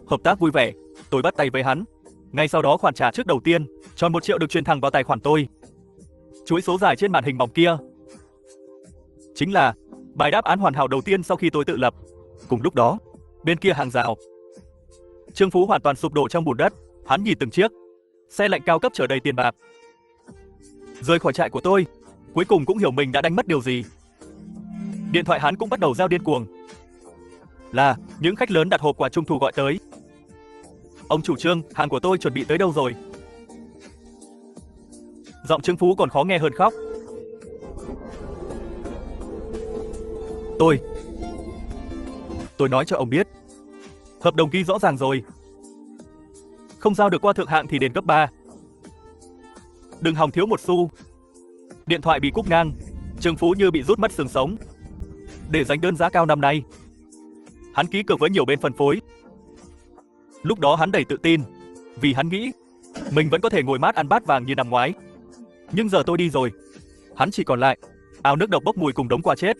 Hợp tác vui vẻ, tôi bắt tay với hắn. Ngay sau đó khoản trả trước đầu tiên, tròn 1 triệu được truyền thẳng vào tài khoản tôi. Chuỗi số dài trên màn hình mỏng kia chính là bài đáp án hoàn hảo đầu tiên sau khi tôi tự lập. Cùng lúc đó, bên kia hàng rào, Trương Phú hoàn toàn sụp đổ trong bùn đất. Hắn nhìn từng chiếc xe lạnh cao cấp chở đầy tiền bạc rời khỏi trại của tôi, cuối cùng cũng hiểu mình đã đánh mất điều gì. Điện thoại hắn cũng bắt đầu reo điên cuồng. Là những khách lớn đặt hộp quà trung thu gọi tới. Ông chủ Trương, hàng của tôi chuẩn bị tới đâu rồi? Giọng Trương Phú còn khó nghe hơn khóc. Tôi nói cho ông biết, hợp đồng ký rõ ràng rồi. Không giao được qua thượng hạng thì đền gấp 3. Đừng hòng thiếu một xu. Điện thoại bị cúp ngang, Trương Phú như bị rút mất xương sống. Để giành đơn giá cao năm nay, hắn ký cược với nhiều bên phân phối. Lúc đó hắn đầy tự tin, vì hắn nghĩ mình vẫn có thể ngồi mát ăn bát vàng như năm ngoái. Nhưng giờ tôi đi rồi, hắn chỉ còn lại Ao nước độc bốc mùi cùng đống quà chết.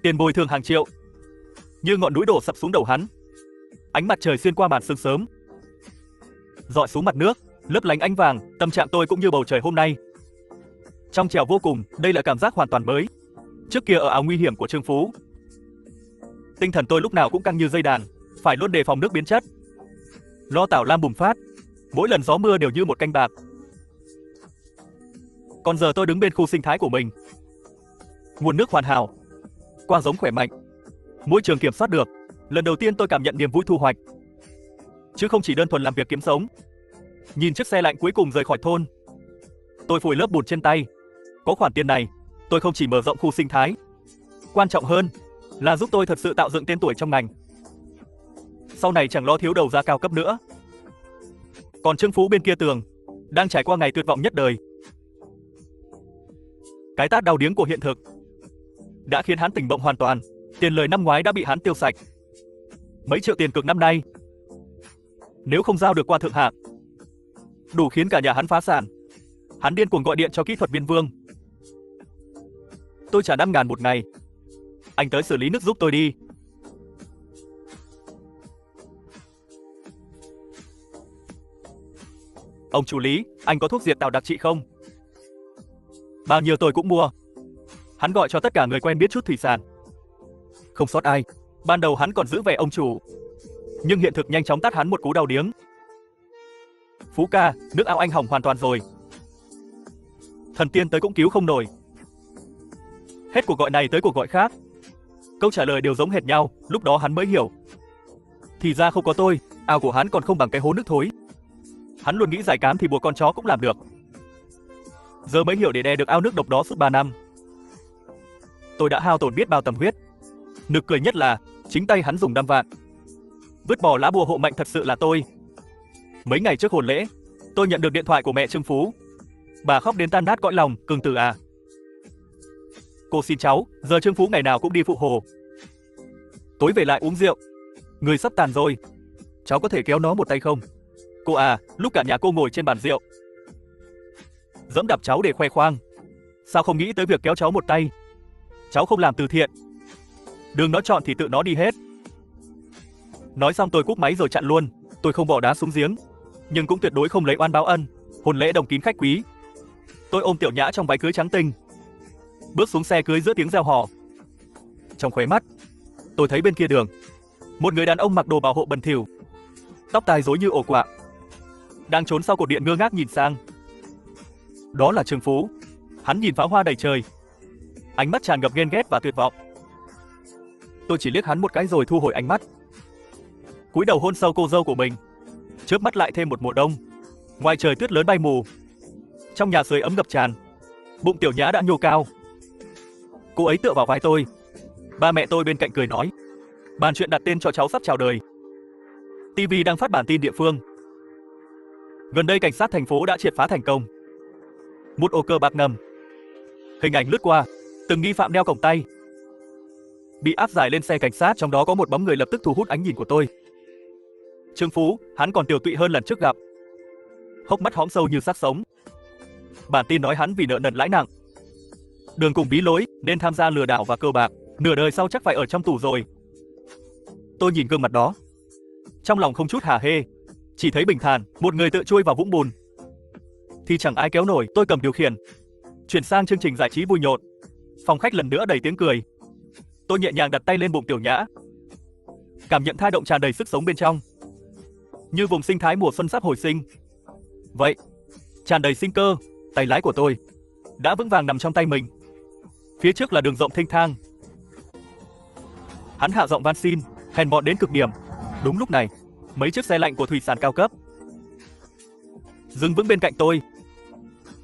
Tiền bồi thường hàng triệu. Như ngọn núi đổ sập xuống đầu hắn. Ánh mặt trời xuyên qua màn sương sớm, rọi xuống mặt nước, lấp lánh ánh vàng. Tâm trạng tôi cũng như bầu trời hôm nay, trong trẻo vô cùng. Đây là cảm giác hoàn toàn mới. Trước kia ở ao nguy hiểm của Trương Phú, tinh thần tôi lúc nào cũng căng như dây đàn, phải luôn đề phòng nước biến chất, lo tảo lam bùng phát. Mỗi lần gió mưa đều như một canh bạc. Còn giờ tôi đứng bên khu sinh thái của mình, nguồn nước hoàn hảo, quả giống khỏe mạnh, môi trường kiểm soát được. Lần đầu tiên tôi cảm nhận niềm vui thu hoạch, chứ không chỉ đơn thuần làm việc kiếm sống. Nhìn chiếc xe lạnh cuối cùng rời khỏi thôn, tôi phủi lớp bùn trên tay. Có khoản tiền này, tôi không chỉ mở rộng khu sinh thái, quan trọng hơn là giúp tôi thật sự tạo dựng tên tuổi trong ngành. Sau này chẳng lo thiếu đầu ra cao cấp nữa. Còn Trương Phú bên kia tường đang trải qua ngày tuyệt vọng nhất đời. Cái tát đau điếng của hiện thực đã khiến hắn tỉnh bộng hoàn toàn. Tiền lời năm ngoái đã bị hắn tiêu sạch. Mấy triệu tiền cược năm nay, nếu không giao được qua thượng hạng, đủ khiến cả nhà hắn phá sản. Hắn điên cuồng gọi điện cho kỹ thuật viên Vương. Tôi trả 5.000 một ngày, anh tới xử lý nước giúp tôi đi. Ông chủ Lý, anh có thuốc diệt tảo đặc trị không? Bao nhiêu tôi cũng mua. Hắn gọi cho tất cả người quen biết chút thủy sản, không sót ai. Ban đầu hắn còn giữ vẻ ông chủ, nhưng hiện thực nhanh chóng tát hắn một cú đau điếng. Phú ca, nước ao anh hỏng hoàn toàn rồi. Thần tiên tới cũng cứu không nổi. Hết cuộc gọi này tới cuộc gọi khác, câu trả lời đều giống hệt nhau. Lúc đó hắn mới hiểu, thì ra không có tôi, ao của hắn còn không bằng cái hố nước thối. Hắn luôn nghĩ giải cám thì buộc con chó cũng làm được. Giờ mới hiểu để đè được ao nước độc đó suốt 3 năm, tôi đã hao tổn biết bao tâm huyết. Nực cười nhất là chính tay hắn dùng 5 vạn vứt bỏ lá bùa hộ mệnh thật sự là tôi. Mấy ngày trước hồn lễ, tôi nhận được điện thoại của mẹ Trương Phú. Bà khóc đến tan nát cõi lòng. Cưng Tử à, cô xin cháu, giờ Trương Phú ngày nào cũng đi phụ hồ, tối về lại uống rượu. Người sắp tàn rồi, cháu có thể kéo nó một tay không? Cô à, lúc cả nhà cô ngồi trên bàn rượu, dẫm đạp cháu để khoe khoang, sao không nghĩ tới việc kéo cháu một tay? Cháu không làm từ thiện, đường nó chọn thì tự nó đi hết. Nói xong tôi cúp máy rồi chặn luôn. Tôi không bỏ đá xuống giếng, nhưng cũng tuyệt đối không lấy oan báo ân. Hôn lễ đồng kín khách quý, tôi ôm Tiểu Nhã trong váy cưới trắng tinh, bước xuống xe cưới giữa tiếng reo hò. Trong khóe mắt, tôi thấy bên kia đường, một người đàn ông mặc đồ bảo hộ bẩn thỉu, tóc tai rối như ổ quạ, đang trốn sau cột điện ngơ ngác nhìn sang. Đó là Trương Phú. Hắn nhìn pháo hoa đầy trời, ánh mắt tràn ngập ghen ghét và tuyệt vọng. Tôi chỉ liếc hắn một cái rồi thu hồi ánh mắt, cúi đầu hôn sâu cô dâu của mình. Chớp mắt lại thêm một mùa đông. Ngoài trời tuyết lớn bay mù, trong nhà sưởi ấm ngập tràn. Bụng Tiểu Nhã đã nhô cao, cô ấy tựa vào vai tôi. Ba mẹ tôi bên cạnh cười nói, bàn chuyện đặt tên cho cháu sắp chào đời. TV đang phát bản tin địa phương. Gần đây cảnh sát thành phố đã triệt phá thành công một ổ cờ bạc ngầm. Hình ảnh lướt qua, từng nghi phạm đeo còng tay bị áp giải lên xe cảnh sát, trong đó có một bóng người lập tức thu hút ánh nhìn của tôi. Trương Phú, hắn còn tiều tụy hơn lần trước gặp, hốc mắt hõm sâu như xác sống. Bản tin nói hắn vì nợ nần lãi nặng, đường cùng bí lối nên tham gia lừa đảo và cờ bạc, nửa đời sau chắc phải ở trong tù rồi. Tôi nhìn gương mặt đó, trong lòng không chút hả hê, chỉ thấy bình thản. Một người tự chui vào vũng bùn thì chẳng ai kéo nổi. Tôi cầm điều khiển, chuyển sang chương trình giải trí vui nhộn. Phòng khách lần nữa đầy tiếng cười. Tôi nhẹ nhàng đặt tay lên bụng Tiểu Nhã, cảm nhận thai động tràn đầy sức sống bên trong, như vùng sinh thái mùa xuân sắp hồi sinh. Vậy, tràn đầy sinh cơ. Tay lái của tôi đã vững vàng nằm trong tay mình. Phía trước là đường rộng thênh thang. Hắn hạ giọng van xin, hèn mọn đến cực điểm. Đúng lúc này, mấy chiếc xe lạnh của thủy sản cao cấp dừng vững bên cạnh tôi.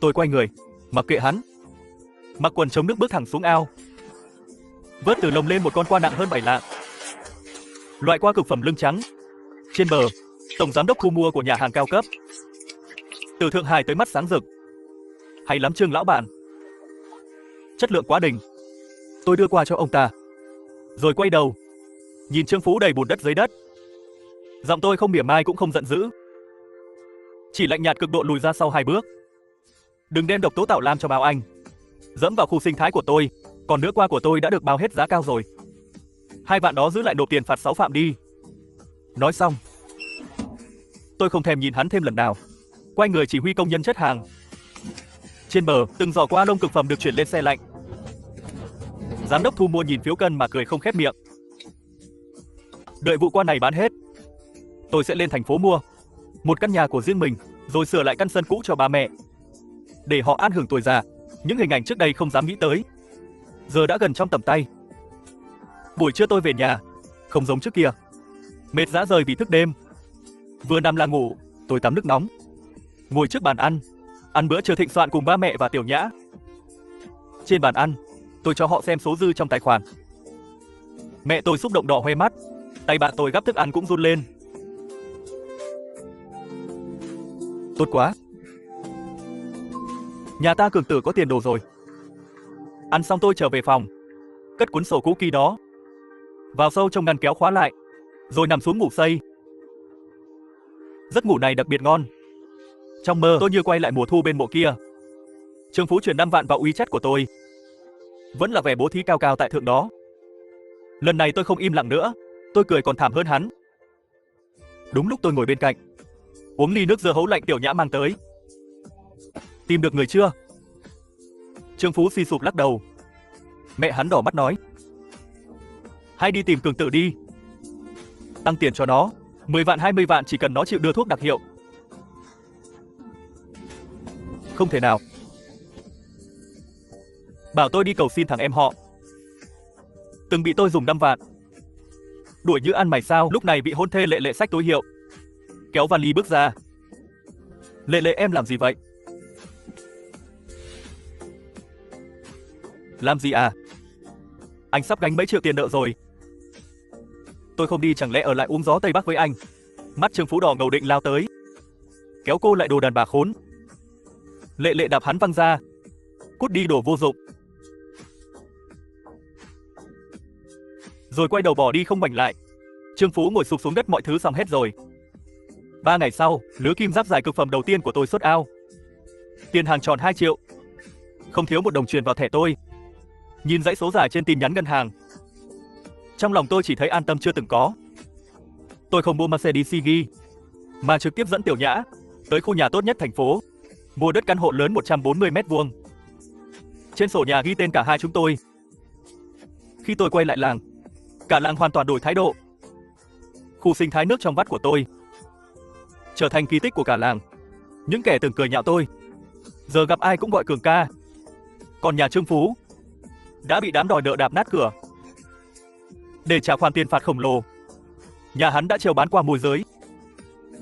Tôi quay người, mặc kệ hắn, mặc quần chống nước bước thẳng xuống ao, vớt từ lồng lên một con qua nặng hơn 7 lạng. Loại qua cực phẩm lưng trắng. Trên bờ, tổng giám đốc thu mua của nhà hàng cao cấp, từ Thượng Hải tới mắt sáng rực. Hay lắm Trương lão bản, chất lượng quá đỉnh. Tôi đưa qua cho ông ta, rồi quay đầu, nhìn Trương Phú đầy bùn đất dưới đất. Giọng tôi không mỉa mai cũng không giận dữ, chỉ lạnh nhạt cực độ lùi ra sau 2 bước. Đừng đem độc tố tảo lam cho báo anh. dẫm vào khu sinh thái của tôi, còn nước qua của tôi đã được bao hết giá cao rồi. Hai bạn đó giữ lại nộp tiền phạt 6 phạm đi. Nói xong, tôi không thèm nhìn hắn thêm lần nào, quay người chỉ huy công nhân chất hàng. Trên bờ, từng giỏ qua lông cực phẩm được chuyển lên xe lạnh. Giám đốc thu mua nhìn phiếu cân mà cười không khép miệng. Đợi vụ qua này bán hết, tôi sẽ lên thành phố mua một căn nhà của riêng mình, rồi sửa lại căn sân cũ cho ba mẹ, để họ an hưởng tuổi già. Những hình ảnh trước đây không dám nghĩ tới, giờ đã gần trong tầm tay. Buổi trưa tôi về nhà, không giống trước kia, mệt rã rời vì thức đêm. Vừa nằm là ngủ, tôi tắm nước nóng, ngồi trước bàn ăn bữa trưa thịnh soạn cùng ba mẹ và Tiểu Nhã. Trên bàn ăn, tôi cho họ xem số dư trong tài khoản. Mẹ tôi xúc động đỏ hoe mắt, tay bạn tôi gắp thức ăn cũng run lên. Tốt quá, nhà ta cường tử có tiền đồ rồi. Ăn xong tôi trở về phòng, cất cuốn sổ cũ kỹ đó vào sâu trong ngăn kéo khóa lại, rồi nằm xuống ngủ say. Giấc ngủ này đặc biệt ngon. Trong mơ tôi như quay lại mùa thu bên mộ kia. Trương Phú chuyển 5 vạn vào WeChat của tôi, vẫn là vẻ bố thí cao cao tại thượng đó. Lần này tôi không im lặng nữa, tôi cười còn thảm hơn hắn. Đúng lúc tôi ngồi bên cạnh, uống ly nước dưa hấu lạnh Tiểu Nhã mang tới. Tìm được người chưa? Trương Phú suy sụp lắc đầu. Mẹ hắn đỏ mắt nói, hay đi tìm cường tử đi. Tăng tiền cho nó, 10 vạn 20 vạn chỉ cần nó chịu đưa thuốc đặc hiệu. Không thể nào. Bảo tôi đi cầu xin thằng em họ, từng bị tôi dùng 5 vạn đuổi như ăn mày sao. Lúc này bị hôn thê Lệ Lệ xách túi hiệu, kéo vali bước ra. Lệ Lệ, em làm gì vậy? Làm gì à? Anh sắp gánh mấy triệu tiền nợ rồi. Tôi không đi chẳng lẽ ở lại uống gió Tây Bắc với anh? Mắt Trương Phú đỏ ngầu định lao tới, kéo cô lại, đồ đàn bà khốn. Lệ Lệ đạp hắn văng ra. Cút đi đồ vô dụng. Rồi quay đầu bỏ đi không ngoảnh lại. Trương Phú ngồi sụp xuống đất. Mọi thứ xong hết rồi. 3 ngày sau, lứa kim giáp dài cực phẩm đầu tiên của tôi xuất ao. Tiền hàng tròn 2 triệu, không thiếu một đồng truyền vào thẻ tôi. Nhìn dãy số dài trên tin nhắn ngân hàng, trong lòng tôi chỉ thấy an tâm chưa từng có. Tôi không mua Mercedes CG, mà trực tiếp dẫn Tiểu Nhã tới khu nhà tốt nhất thành phố, mua đất căn hộ lớn 140 m². Trên sổ nhà ghi tên cả hai chúng tôi. Khi tôi quay lại làng, cả làng hoàn toàn đổi thái độ. Khu sinh thái nước trong vắt của tôi trở thành kỳ tích của cả làng. Những kẻ từng cười nhạo tôi, giờ gặp ai cũng gọi Cường ca. Còn nhà Trương Phú đã bị đám đòi nợ đạp nát cửa. Để trả khoản tiền phạt khổng lồ, nhà hắn đã treo bán qua môi giới,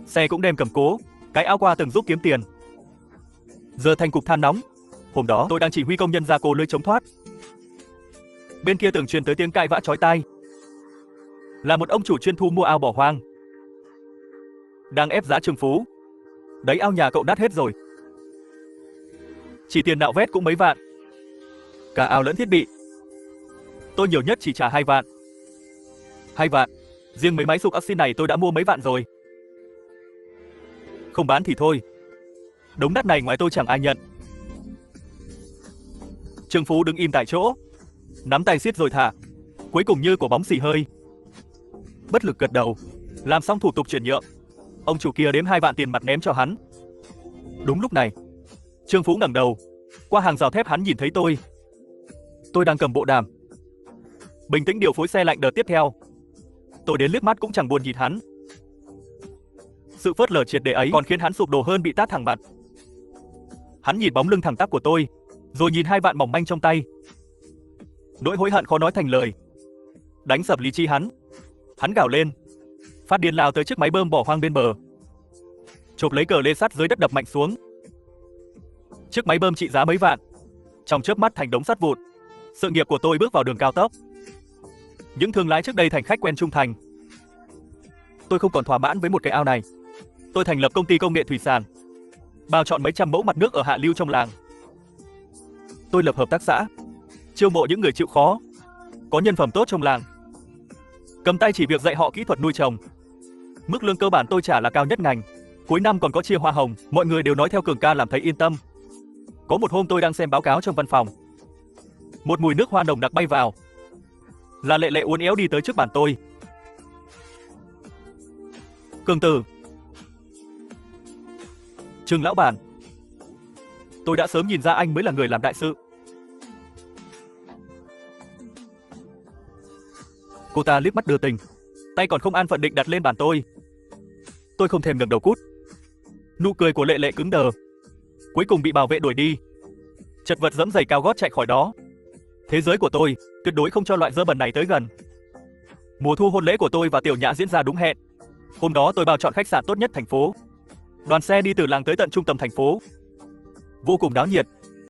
xe cũng đem cầm cố, cái áo qua từng giúp kiếm tiền, giờ thành cục than nóng. Hôm đó tôi đang chỉ huy công nhân gia cố lưới chống thoát. Bên kia từng truyền tới tiếng cãi vã chói tai, là một ông chủ chuyên thu mua ao bỏ hoang, đang ép giá Trương Phú. Đấy, ao nhà cậu nát hết rồi, chỉ tiền nạo vét cũng mấy vạn, cả ao lẫn thiết bị. Tôi nhiều nhất chỉ trả 2 vạn. 2 vạn, riêng mấy máy sục oxy này tôi đã mua mấy vạn rồi. Không bán thì thôi, đống đất này ngoài tôi chẳng ai nhận. Trương Phú đứng im tại chỗ, nắm tay siết rồi thả, cuối cùng như quả bóng xì hơi. Bất lực gật đầu, làm xong thủ tục chuyển nhượng. Ông chủ kia đếm 2 vạn tiền mặt ném cho hắn. Đúng lúc này, Trương Phú ngẩng đầu, qua hàng rào thép hắn nhìn thấy tôi. Tôi đang cầm bộ đàm, bình tĩnh điều phối xe lạnh đợt tiếp theo. Tôi đến liếc mắt cũng chẳng buồn nhìn hắn. Sự phớt lờ triệt để ấy còn khiến hắn sụp đổ hơn bị tát thẳng mặt. Hắn nhìn bóng lưng thẳng tắp của tôi, rồi nhìn 2 vạn mỏng manh trong tay. Nỗi hối hận khó nói thành lời đánh sập lý trí hắn. Hắn gào lên, phát điên lao tới chiếc máy bơm bỏ hoang bên bờ, chộp lấy cờ lê sắt dưới đất đập mạnh xuống. Chiếc máy bơm trị giá mấy vạn, trong chớp mắt thành đống sắt vụn. Sự nghiệp của tôi bước vào đường cao tốc. Những thương lái trước đây thành khách quen trung thành. Tôi không còn thỏa mãn với một cái ao này. Tôi thành lập công ty công nghệ thủy sản, bao chọn mấy trăm mẫu mặt nước ở hạ lưu trong làng. Tôi lập hợp tác xã, chiêu mộ những người chịu khó, có nhân phẩm tốt trong làng, cầm tay chỉ việc dạy họ kỹ thuật nuôi trồng. Mức lương cơ bản tôi trả là cao nhất ngành, cuối năm còn có chia hoa hồng. Mọi người đều nói theo Cường ca làm thấy yên tâm. Có một hôm tôi đang xem báo cáo trong văn phòng, Một mùi nước hoa nồng đặc bay vào. Là Lệ Lệ uốn éo đi tới trước bàn tôi. Cường Tử. Trừng lão bản. Tôi đã sớm nhìn ra anh mới là người làm đại sự. Cô ta liếc mắt đưa tình, tay còn không an phận định đặt lên bàn tôi. Tôi không thèm ngẩng đầu cút. Nụ cười của Lệ Lệ cứng đờ, cuối cùng bị bảo vệ đuổi đi. Chật vật giẫm giày cao gót chạy khỏi đó. Thế giới của tôi tuyệt đối không cho loại dơ bẩn này tới gần. Mùa thu hôn lễ của tôi và Tiểu Nhã diễn ra đúng hẹn. Hôm đó tôi bao chọn khách sạn tốt nhất thành phố. Đoàn xe đi từ làng tới tận trung tâm thành phố. Vô cùng náo nhiệt.